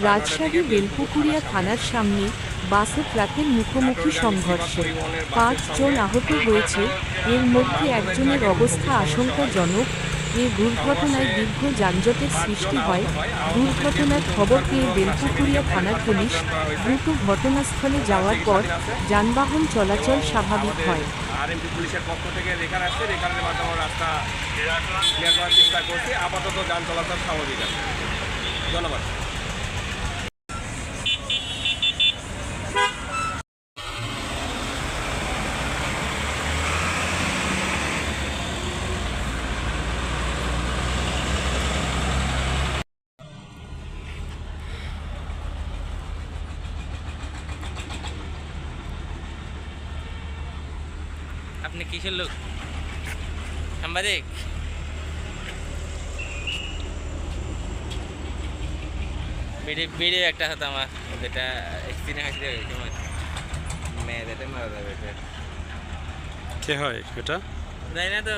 রাজশাহী বেলপুকুরিয়া থানার সামনে বাস ও ট্রাকের মুখোমুখি সংঘর্ষে ৫ জন আহত হয়েছে, এর মধ্যে একজনের অবস্থা আশঙ্কাজনক। এ দুর্ঘটনায় দীর্ঘ যানজটের সৃষ্টি হয়। দুর্ঘটনার খবর পেয়ে বেলপুকুরিয়া থানার পুলিশ দ্রুত ঘটনাস্থলে যাওয়ার পর যানবাহন চলাচল স্বাভাবিক হয়। আরএমপি পুলিশের পক্ষ থেকে রেখার আসছে, রেখারের মাধ্যমে রাস্তা ক্লিয়ার করার চেষ্টা করছি। আপাতত যান চলাচল স্বাভাবিক আছে। ধন্যবাদ। আপনি কিসের লোক? সাংবাদিক? ভিডিও একটা হতো আমার, যেটা অ্যাক্সিডেন্ট হয়েছিল ওই সময় মেয়েদের মারা যাবে। এটা কে হয় এটা? জানি না তো।